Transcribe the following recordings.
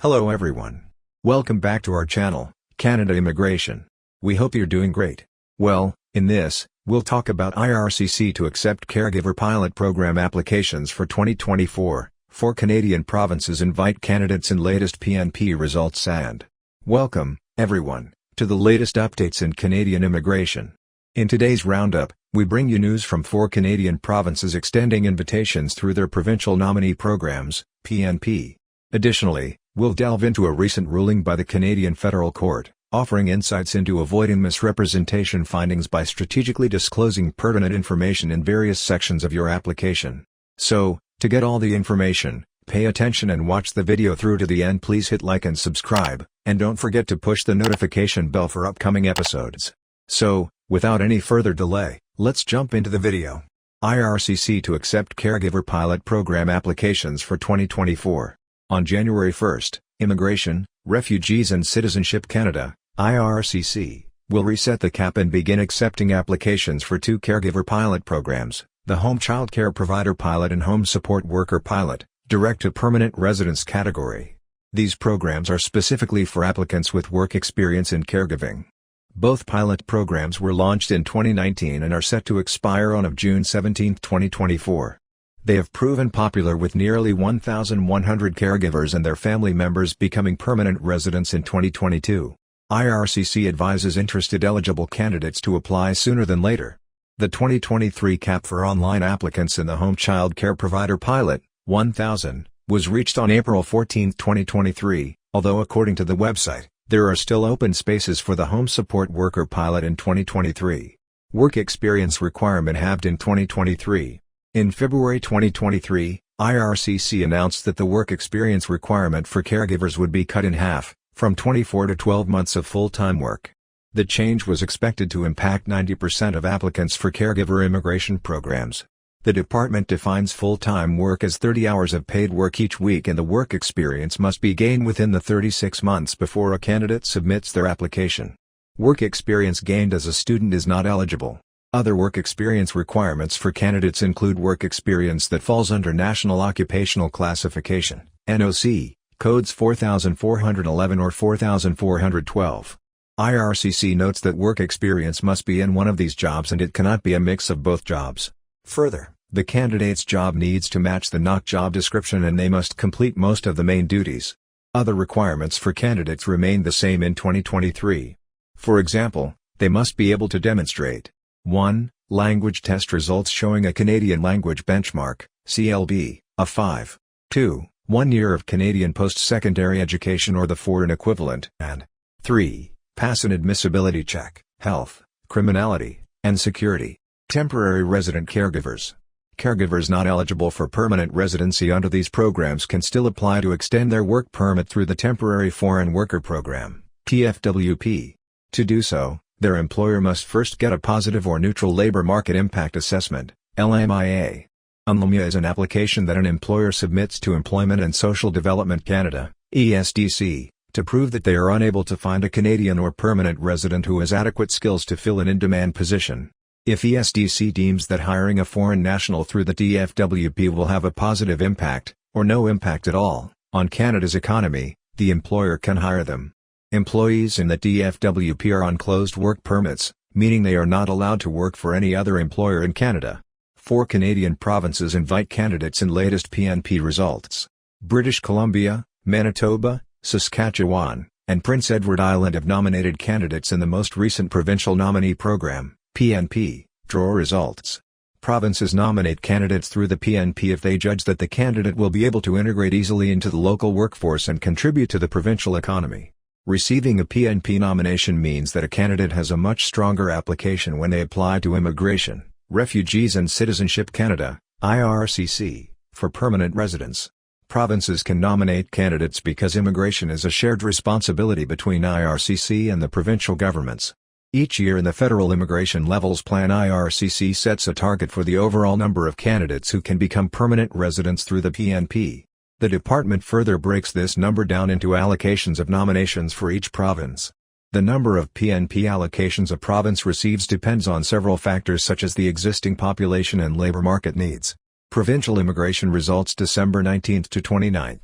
Hello everyone. Welcome back to our channel, Canada Immigration. We hope you're doing great. Well, in this, we'll talk about IRCC to accept Caregiver Pilot Program applications for 2024, 4 Canadian provinces invite candidates in latest PNP results and welcome, everyone, to the latest updates in Canadian immigration. In today's roundup, we bring you news from 4 Canadian provinces extending invitations through their Provincial Nominee Programs, PNP. Additionally, we'll delve into a recent ruling by the Canadian Federal Court, offering insights into avoiding misrepresentation findings by strategically disclosing pertinent information in various sections of your application. So, to get all the information, pay attention and watch the video through to the end. Please hit like and subscribe, and don't forget to push the notification bell for upcoming episodes. So, without any further delay, let's jump into the video. IRCC to accept Caregiver Pilot Program applications for 2024. On January 1, Immigration, Refugees and Citizenship Canada, IRCC, will reset the cap and begin accepting applications for 2 caregiver pilot programs, the Home Child Care Provider Pilot and Home Support Worker Pilot, direct to permanent residence category. These programs are specifically for applicants with work experience in caregiving. Both pilot programs were launched in 2019 and are set to expire on June 17, 2024. They have proven popular with nearly 1,100 caregivers and their family members becoming permanent residents in 2022. IRCC advises interested eligible candidates to apply sooner than later. The 2023 cap for online applicants in the Home Child Care Provider Pilot, 1,000, was reached on April 14, 2023, although according to the website, there are still open spaces for the Home Support Worker Pilot in 2023. Work experience requirement halved in 2023. In February 2023, IRCC announced that the work experience requirement for caregivers would be cut in half, from 24 to 12 months of full-time work. The change was expected to impact 90% of applicants for caregiver immigration programs. The department defines full-time work as 30 hours of paid work each week, and the work experience must be gained within the 36 months before a candidate submits their application. Work experience gained as a student is not eligible. Other work experience requirements for candidates include work experience that falls under National Occupational Classification, NOC, codes 4411 or 4412. IRCC notes that work experience must be in one of these jobs and it cannot be a mix of both jobs. Further, the candidate's job needs to match the NOC job description and they must complete most of the main duties. Other requirements for candidates remain the same in 2023. For example, they must be able to demonstrate 1. Language test results showing a Canadian language benchmark, CLB, a 5. 2. 1 year of Canadian post-secondary education or the foreign equivalent, and 3. Pass an admissibility check, health, criminality, and security. Temporary resident caregivers. Caregivers not eligible for permanent residency under these programs can still apply to extend their work permit through the Temporary Foreign Worker Program, TFWP. To do so, their employer must first get a positive or neutral labor market impact assessment, LMIA. LMIA is an application that an employer submits to Employment and Social Development Canada, ESDC, to prove that they are unable to find a Canadian or permanent resident who has adequate skills to fill an in-demand position. If ESDC deems that hiring a foreign national through the TFWP will have a positive impact, or no impact at all, on Canada's economy, the employer can hire them. Employees in the TFWP are on closed work permits, meaning they are not allowed to work for any other employer in Canada. 4 Canadian provinces invite candidates in latest PNP results. British Columbia, Manitoba, Saskatchewan, and Prince Edward Island have nominated candidates in the most recent Provincial Nominee Program, PNP, draw results. Provinces nominate candidates through the PNP if they judge that the candidate will be able to integrate easily into the local workforce and contribute to the provincial economy. Receiving a PNP nomination means that a candidate has a much stronger application when they apply to Immigration, Refugees and Citizenship Canada, IRCC, for permanent residence. Provinces can nominate candidates because immigration is a shared responsibility between IRCC and the provincial governments. Each year in the Federal Immigration Levels Plan, IRCC sets a target for the overall number of candidates who can become permanent residents through the PNP. The department further breaks this number down into allocations of nominations for each province. The number of PNP allocations a province receives depends on several factors such as the existing population and labor market needs. Provincial immigration results December 19 to 29.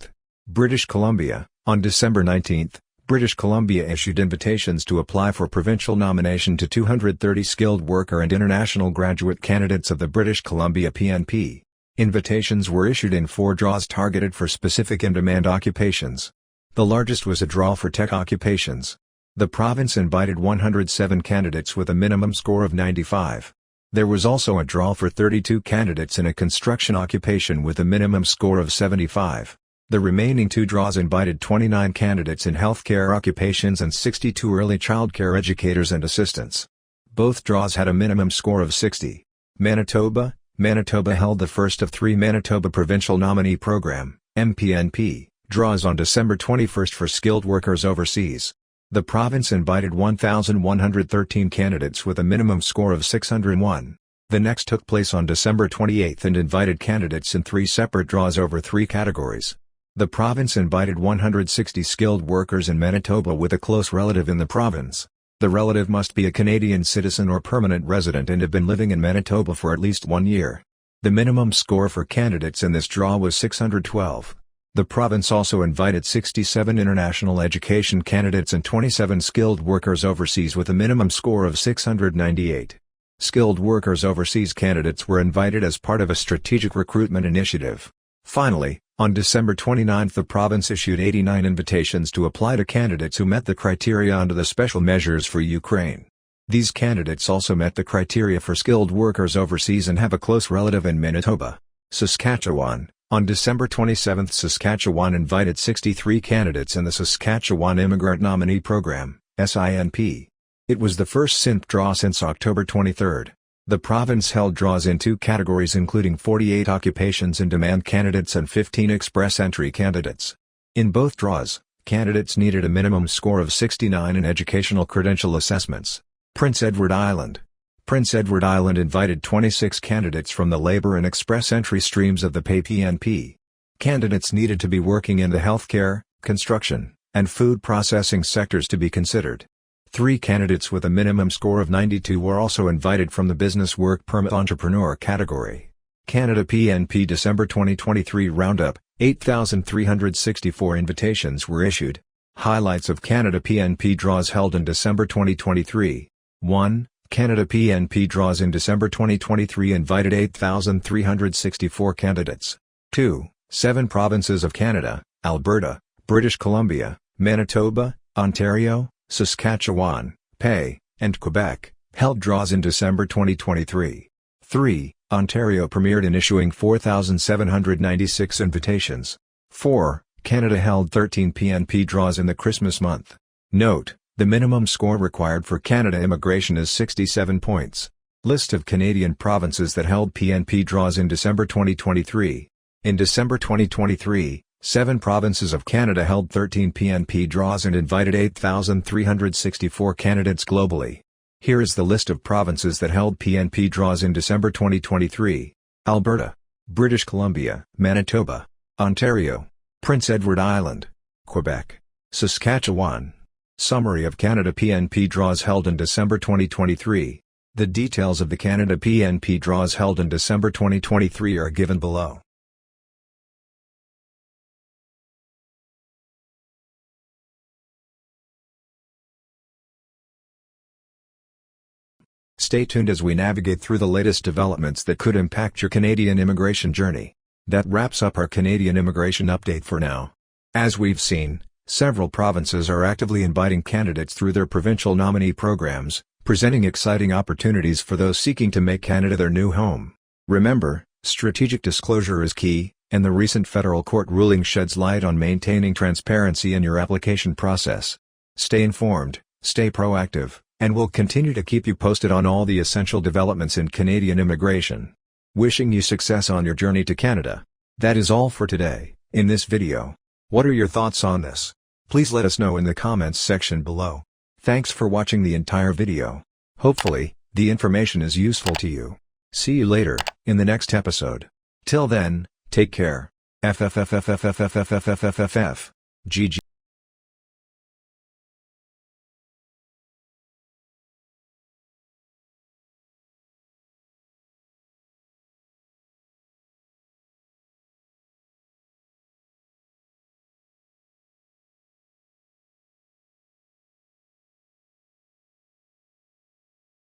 British Columbia. On December 19, British Columbia issued invitations to apply for provincial nomination to 230 skilled worker and international graduate candidates of the British Columbia PNP. Invitations were issued in 4 draws targeted for specific in-demand occupations. The largest was a draw for tech occupations. The province invited 107 candidates with a minimum score of 95. There was also a draw for 32 candidates in a construction occupation with a minimum score of 75. The remaining 2 draws invited 29 candidates in healthcare occupations and 62 early childcare educators and assistants. Both draws had a minimum score of 60. Manitoba held the first of 3 Manitoba Provincial Nominee Program (MPNP) draws on December 21 for skilled workers overseas. The province invited 1,113 candidates with a minimum score of 601. The next took place on December 28 and invited candidates in 3 separate draws over 3 categories. The province invited 160 skilled workers in Manitoba with a close relative in the province. The relative must be a Canadian citizen or permanent resident and have been living in Manitoba for at least 1 year. The minimum score for candidates in this draw was 612. The province also invited 67 international education candidates and 27 skilled workers overseas with a minimum score of 698. Skilled workers overseas candidates were invited as part of a strategic recruitment initiative. Finally, on December 29 the province issued 89 invitations to apply to candidates who met the criteria under the special measures for Ukraine. These candidates also met the criteria for skilled workers overseas and have a close relative in Manitoba. Saskatchewan. On December 27 Saskatchewan invited 63 candidates in the Saskatchewan Immigrant Nominee Program (SINP). It was the first SINP draw since October 23. The province held draws in 2 categories including 48 occupations in demand candidates and 15 express entry candidates. In both draws, candidates needed a minimum score of 69 in educational credential assessments. Prince Edward Island. Prince Edward Island invited 26 candidates from the labor and express entry streams of the PNP. Candidates needed to be working in the healthcare, construction, and food processing sectors to be considered. 3 candidates with a minimum score of 92 were also invited from the business work permit entrepreneur category. Canada PNP December 2023 Roundup, 8,364 invitations were issued. Highlights of Canada PNP draws held in December 2023. 1. Canada PNP draws in December 2023 invited 8,364 candidates. 2. 7 provinces of Canada, Alberta, British Columbia, Manitoba, Ontario, Saskatchewan, PA, and Quebec, held draws in December 2023. 3. Ontario premiered in issuing 4,796 invitations. 4. Canada held 13 PNP draws in the Christmas month. Note: the minimum score required for Canada immigration is 67 points. List of Canadian provinces that held PNP draws in December 2023. In December 2023, 7 provinces of Canada held 13 PNP draws and invited 8,364 candidates globally. Here is the list of provinces that held PNP draws in December 2023. Alberta, British Columbia, Manitoba, Ontario, Prince Edward Island, Quebec, Saskatchewan. Summary of Canada PNP draws held in December 2023. The details of the Canada PNP draws held in December 2023 are given below. Stay tuned as we navigate through the latest developments that could impact your Canadian immigration journey. That wraps up our Canadian immigration update for now. As we've seen, several provinces are actively inviting candidates through their provincial nominee programs, presenting exciting opportunities for those seeking to make Canada their new home. Remember, strategic disclosure is key, and the recent federal court ruling sheds light on maintaining transparency in your application process. Stay informed, stay proactive, and we'll continue to keep you posted on all the essential developments in Canadian immigration. Wishing you success on your journey to Canada. That is all for today, in this video. What are your thoughts on this? Please let us know in the comments section below. Thanks for watching the entire video. Hopefully, the information is useful to you. See you later, in the next episode. Till then, take care. GG.